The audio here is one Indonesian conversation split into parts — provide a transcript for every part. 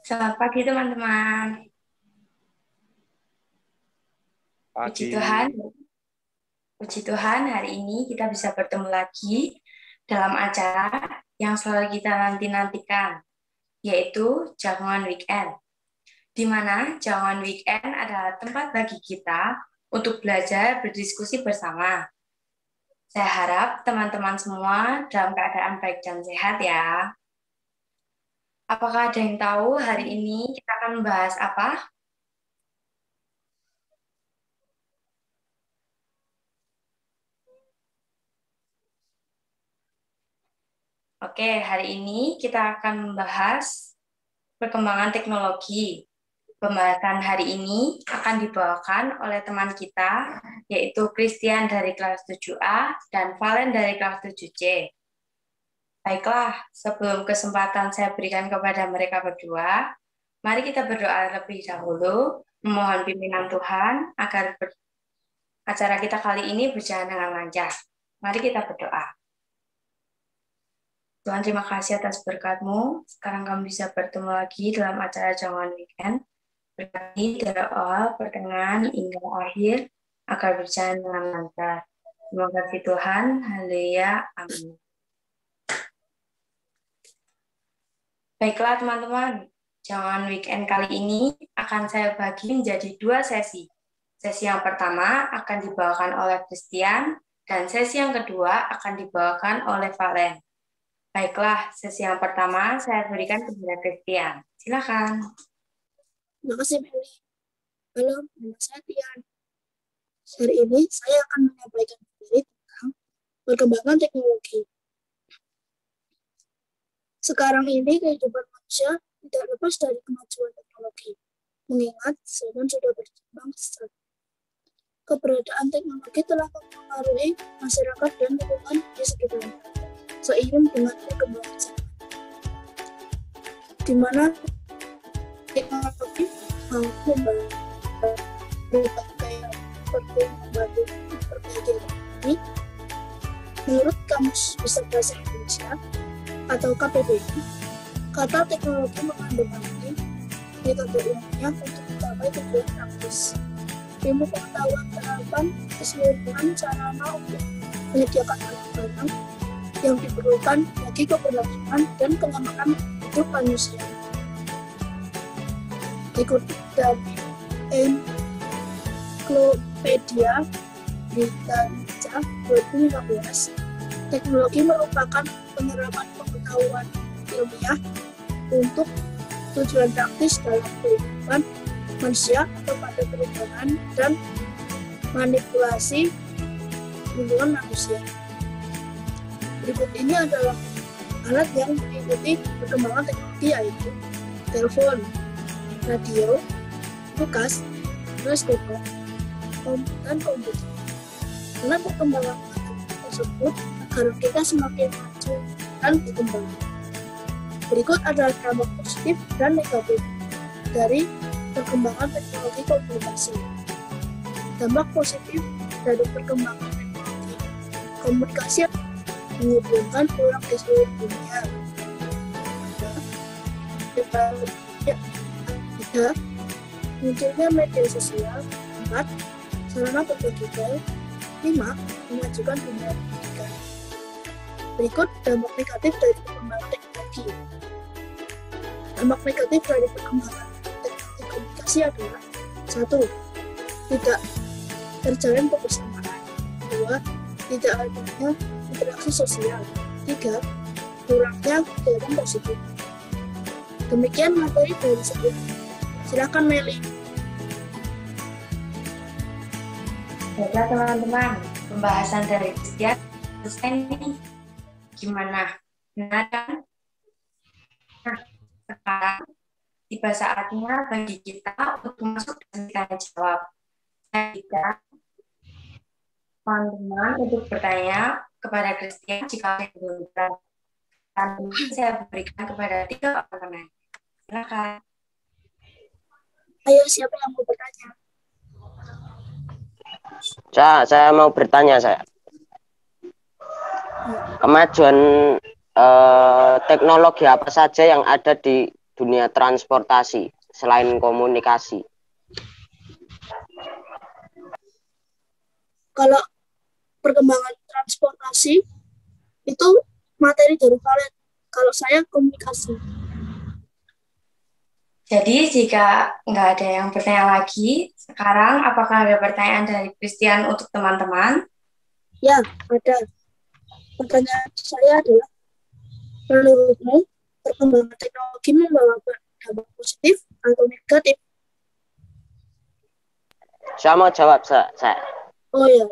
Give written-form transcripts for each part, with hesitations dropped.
Selamat pagi teman-teman. Puji Pagi. Tuhan, puji Tuhan hari ini kita bisa bertemu lagi dalam acara yang selalu kita nanti-nantikan, yaitu Jangan Weekend. Di mana Jangan Weekend adalah tempat bagi kita untuk belajar berdiskusi bersama. Saya harap teman-teman semua dalam keadaan baik dan sehat ya. Apakah ada yang tahu hari ini kita akan membahas apa? Oke, hari ini kita akan membahas perkembangan teknologi. Pembahasan hari ini akan dibawakan oleh teman kita, yaitu Christian dari kelas 7A dan Valen dari kelas 7C. Baiklah, sebelum kesempatan saya berikan kepada mereka berdua, mari kita berdoa terlebih dahulu, memohon pimpinan Tuhan agar acara kita kali ini berjalan dengan lancar. Mari kita berdoa. Tuhan, terima kasih atas berkat-Mu. Sekarang kami bisa bertemu lagi dalam acara Jangan Weekend. Berkati dari awal, pertengahan, hingga akhir, agar berjalan dengan lancar. Terima kasih Tuhan. Haleluya. Amin. Baiklah teman-teman, Jangan Weekend kali ini akan saya bagi menjadi 2 sesi. Sesi yang pertama akan dibawakan oleh Christian, dan sesi yang kedua akan dibawakan oleh Valen. Baiklah, sesi yang pertama saya berikan kepada Christian. Silakan. Terima kasih, Meli. Halo, nama saya Tian. Hari ini saya akan menyampaikan materi tentang perkembangan teknologi. Sekarang ini kehidupan manusia tidak lepas dari kemajuan teknologi, mengingat zaman sudah berkembang pesat. Keberadaan teknologi telah mempengaruhi masyarakat dan lingkungan di sekitarnya, seiring dengan perkembangan zaman, di mana teknologi mampu berbagai seperti membantu memperbaiki ekonomi. Menurut Kamus Besar Bahasa Indonesia atau KBBI, kata teknologi mengandung arti metode ilmiah untuk mencapai tujuan praktis. Ilmu pengetahuan terapan keseluruhan sarana untuk menyediakan barang-barang yang diperlukan bagi keberlangsungan dan kenyamanan hidup manusia. Dikutip dari Encyclopedia Britannica 2015, teknologi merupakan penyerapan pengetahuan ilmiah untuk tujuan praktis dalam kehidupan manusia atau pada perubahan dan manipulasi lingkungan manusia. Berikut ini adalah alat yang mengikuti perkembangan teknologi, yaitu telepon, radio, kulkas, teleskop, dan komputer. Dengan perkembangan tersebut, agar kita semakin maju dan berkembang. Berikut adalah dampak positif dan negatif dari perkembangan teknologi komunikasi. Dampak positif dari perkembangan teknologi komunikasi menghubungkan orang di seluruh dunia. Tiga, munculnya media sosial. 4, sarana berbagi file. 5, memajukan dunia pendidikan. Berikut dampak negatif dari perkembangan teknologi. Dampak negatif dari perkembangan teknologi komunikasi adalah: 1, tidak terjalin kebersamaan. 2, tidak adanya interaksi sosial. 3, kurangnya kegiatan positif. Demikian materi dari saya. Silakan Meli. Baiklah teman-teman, pembahasan dari Christian selesai nih. Gimana? Benar kan? Nah, sekarang tiba saatnya bagi kita untuk masuk dan tanya jawab. Saya teman-teman untuk bertanya kepada Christian jika ada yang belum. Nanti saya berikan kepada 3 orang teman. Silakan. Ayo, siapa yang mau bertanya? Saya mau bertanya, saya. Kemajuan teknologi apa saja yang ada di dunia transportasi selain komunikasi? Kalau perkembangan transportasi itu materi dari kalian. Kalau saya komunikasi. Jadi jika nggak ada yang bertanya lagi, sekarang apakah ada pertanyaan dari Christian untuk teman-teman? Ya, ada. Pertanyaan saya adalah, menurutmu perkembangan teknologi membawa dampak positif atau negatif? Saya mau jawab, saya. Oh ya,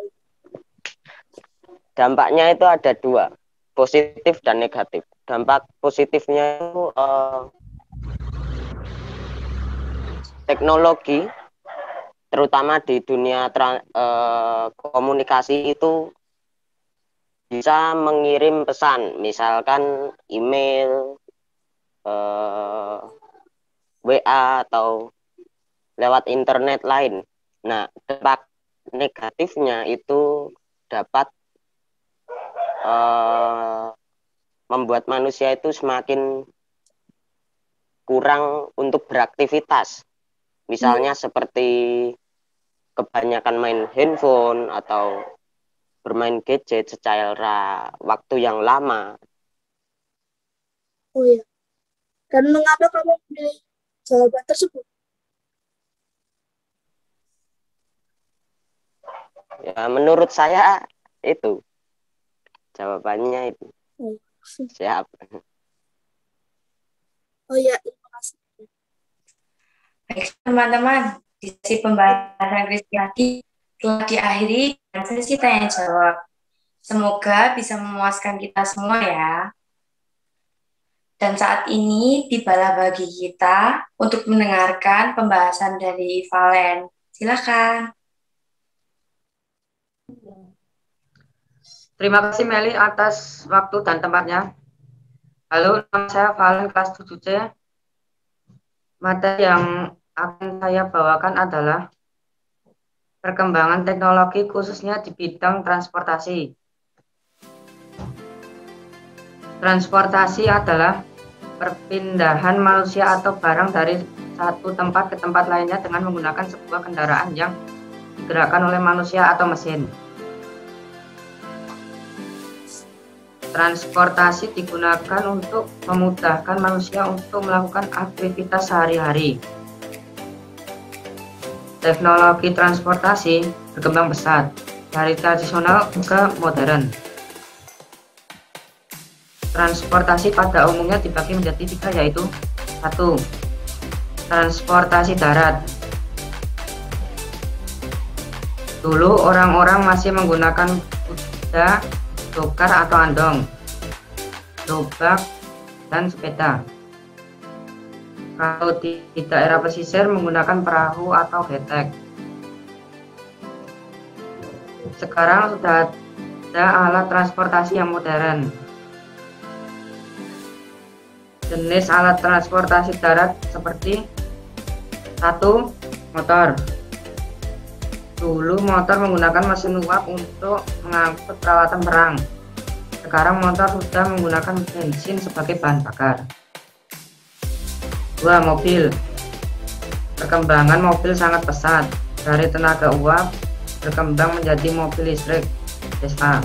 Dampaknya itu ada dua, positif dan negatif. Dampak positifnya itu teknologi, terutama di dunia komunikasi itu bisa mengirim pesan, misalkan email, WA atau lewat internet lain. Nah, dampak negatifnya itu dapat membuat manusia itu semakin kurang untuk beraktivitas. Misalnya seperti kebanyakan main handphone atau bermain gadget secara waktu yang lama. oh ya. Dan mengapa kamu memilih jawaban tersebut? Ya, menurut saya itu jawabannya itu. Oh, Siap. oh ya, terima kasih. Baik, teman-teman, di sesi pembahasan Kristiani telah diakhiri dengan sesi tanya jawab. Semoga bisa memuaskan kita semua ya. Dan saat ini tibalah bagi kita untuk mendengarkan pembahasan dari Valen. Silakan. Terima kasih Meli atas waktu dan tempatnya. Halo, nama saya Valen kelas 7C. Materi yang akan saya bawakan adalah perkembangan teknologi khususnya di bidang transportasi. Transportasi adalah perpindahan manusia atau barang dari satu tempat ke tempat lainnya dengan menggunakan sebuah kendaraan yang digerakkan oleh manusia atau mesin. Transportasi digunakan untuk memudahkan manusia untuk melakukan aktivitas sehari-hari. Teknologi transportasi berkembang pesat dari tradisional ke modern. Transportasi pada umumnya dibagi menjadi tiga, yaitu 1. Transportasi darat. Dulu orang-orang masih menggunakan kuda, dokar atau andong, gerobak, dan sepeda. Kalau di daerah pesisir menggunakan perahu atau getek. Sekarang sudah ada alat transportasi yang modern. Jenis alat transportasi darat seperti 1. Motor. Dulu motor menggunakan mesin uap untuk mengangkut peralatan perang. Sekarang motor sudah menggunakan bensin sebagai bahan bakar. 2. Mobil. Perkembangan mobil sangat pesat. Dari tenaga uap berkembang menjadi mobil listrik Tesla.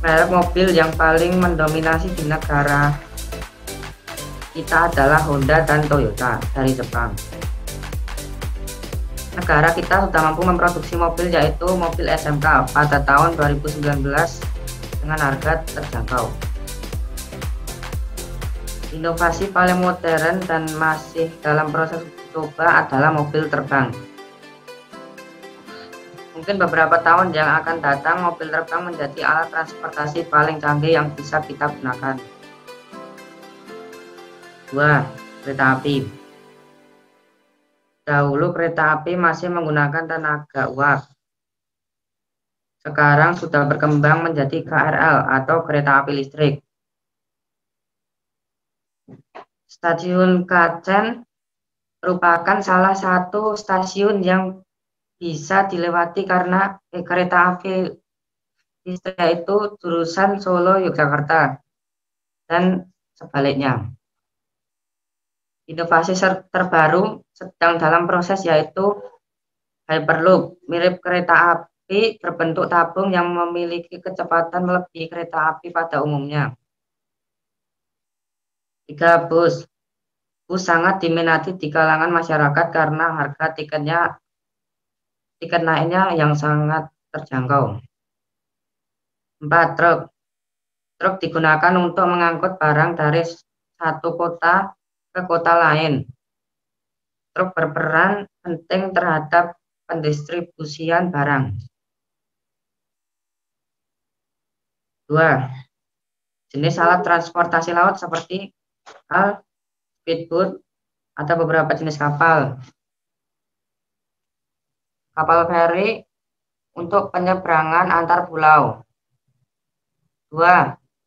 Merek mobil yang paling mendominasi di negara kita adalah Honda dan Toyota dari Jepang. Negara kita sudah mampu memproduksi mobil, yaitu mobil SMK pada tahun 2019 dengan harga terjangkau. Inovasi paling modern dan masih dalam proses uji coba adalah mobil terbang. Mungkin beberapa tahun yang akan datang, mobil terbang menjadi alat transportasi paling canggih yang bisa kita gunakan. 2. Kereta api. Dahulu kereta api masih menggunakan tenaga uap. Sekarang sudah berkembang menjadi KRL atau kereta api listrik. Stasiun Klaten merupakan salah satu stasiun yang bisa dilewati karena kereta api listrik, yaitu jurusan Solo Yogyakarta dan sebaliknya. Inovasi terbaru sedang dalam proses yaitu Hyperloop, mirip kereta api berbentuk tabung yang memiliki kecepatan melebihi kereta api pada umumnya. 3. Bus. Bus sangat diminati di kalangan masyarakat karena harga tiket naiknya yang sangat terjangkau. 4. Truk. Truk digunakan untuk mengangkut barang dari satu kota ke kota lain. Truk berperan penting terhadap pendistribusian barang. 2. Jenis alat transportasi laut seperti kapal, speedboat, atau beberapa jenis kapal. Kapal feri untuk penyeberangan antar pulau. 2.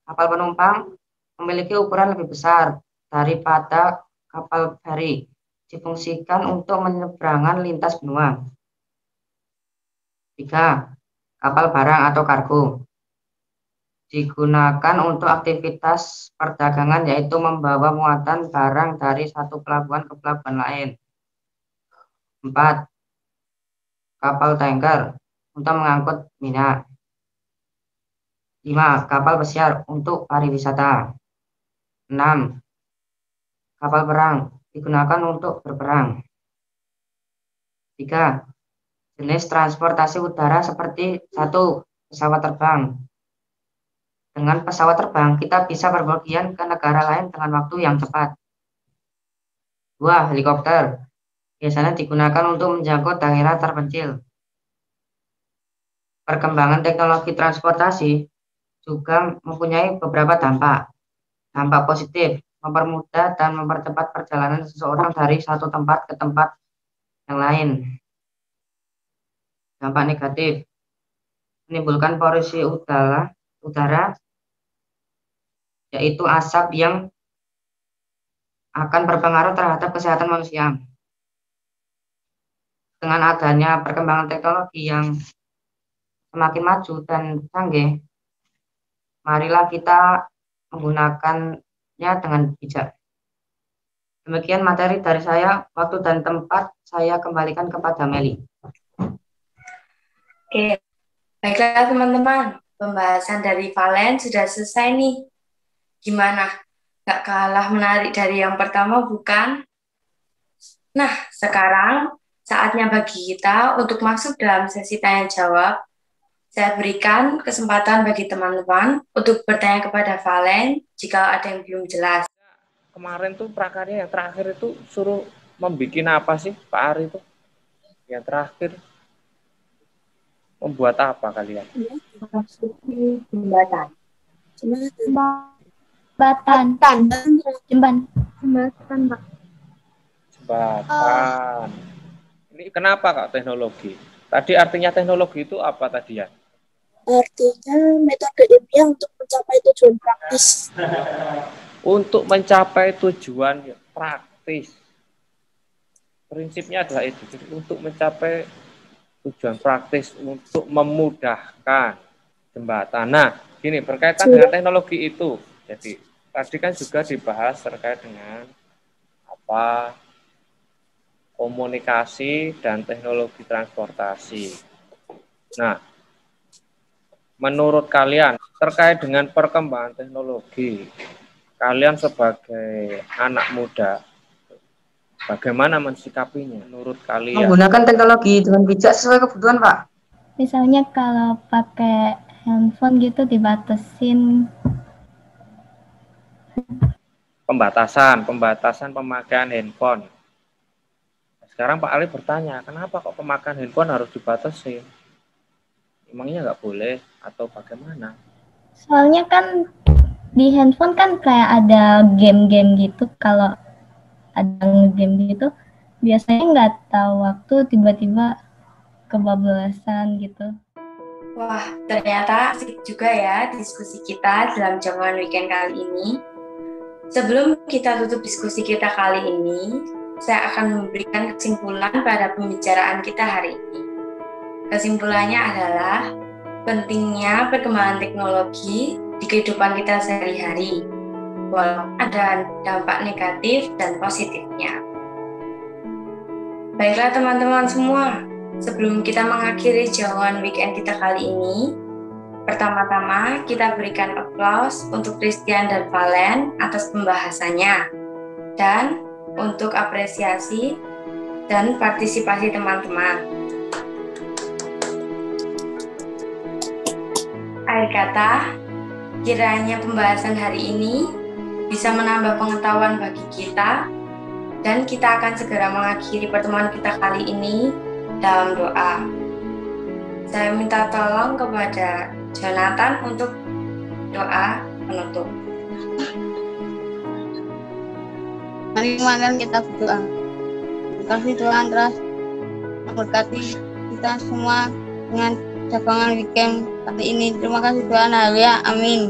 Kapal penumpang memiliki ukuran lebih besar daripada kapal feri, difungsikan untuk penyeberangan lintas benua. 3. Kapal barang atau kargo digunakan untuk aktivitas perdagangan, yaitu membawa muatan barang dari satu pelabuhan ke pelabuhan lain. 4. Kapal tanker untuk mengangkut minyak. 5. Kapal pesiar untuk pariwisata. 6. Kapal perang digunakan untuk berperang. 3. Jenis transportasi udara seperti 1. Pesawat terbang. Dengan pesawat terbang, kita bisa berpergian ke negara lain dengan waktu yang cepat. 2. Helikopter. Biasanya digunakan untuk menjangkau daerah terpencil. Perkembangan teknologi transportasi juga mempunyai beberapa dampak. Dampak positif, mempermudah dan mempercepat perjalanan seseorang dari satu tempat ke tempat yang lain. Dampak negatif, menimbulkan polusi udara, yaitu asap yang akan berpengaruh terhadap kesehatan manusia. Dengan adanya perkembangan teknologi yang semakin maju dan canggih, marilah kita menggunakannya dengan bijak. Demikian materi dari saya. Waktu dan tempat saya kembalikan kepada Meli. Oke, baiklah teman-teman. Pembahasan dari Valen sudah selesai nih. Gimana? Gak kalah menarik dari yang pertama, bukan? Nah, sekarang saatnya bagi kita untuk masuk dalam sesi tanya-jawab. Saya berikan kesempatan bagi teman-teman untuk bertanya kepada Valen jika ada yang belum jelas. Kemarin tuh prakarya yang terakhir itu suruh membikin apa sih Pak Ari itu? Yang terakhir membuat apa kalian? Jembatan. Jembatan. Ini kenapa Kak teknologi? Tadi artinya teknologi itu apa tadi ya? Artinya metode ilmiah untuk mencapai tujuan praktis. Untuk mencapai tujuan praktis. Prinsipnya adalah itu. Jadi untuk mencapai tujuan praktis, untuk memudahkan jembatan. Nah, gini, berkaitan dengan teknologi itu. Jadi, tadi kan juga dibahas terkait dengan apa komunikasi dan teknologi transportasi. Nah, menurut kalian terkait dengan perkembangan teknologi, kalian sebagai anak muda, bagaimana mensikapinya menurut kalian? Menggunakan teknologi dengan bijak sesuai kebutuhan, Pak. Misalnya kalau pakai handphone gitu dibatasin. Pembatasan pemakaian handphone. Sekarang Pak Ali bertanya, kenapa kok pemakaian handphone harus dibatasi? Emangnya nggak boleh atau bagaimana? Soalnya kan di handphone kan kayak ada game-game gitu. Kalau ada game gitu, biasanya nggak tahu waktu, tiba-tiba kebablasan gitu. Wah, ternyata asik juga ya diskusi kita dalam jamuan weekend kali ini. Sebelum kita tutup diskusi kita kali ini, saya akan memberikan kesimpulan pada pembicaraan kita hari ini. Kesimpulannya adalah pentingnya perkembangan teknologi di kehidupan kita sehari-hari. walaupun ada dampak negatif dan positifnya. Baiklah teman-teman semua, sebelum kita mengakhiri jauhan weekend kita kali ini, pertama-tama kita berikan aplaus untuk Christian dan Valen atas pembahasannya, dan untuk apresiasi dan partisipasi teman-teman. Akhir kata, kiranya pembahasan hari ini bisa menambah pengetahuan bagi kita, dan kita akan segera mengakhiri pertemuan kita kali ini dalam doa. Saya minta tolong kepada Jonathan untuk doa penutup. Mari kita berdoa. Terima kasih Tuhan telah memberkati kita semua dengan cabangan weekend kali ini. Terima kasih Tuhan, haleluya, amin.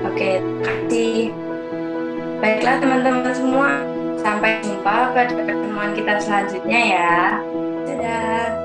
Oke, terima kasih. Baiklah teman-teman semua, sampai jumpa pada pertemuan kita selanjutnya ya. Dadah.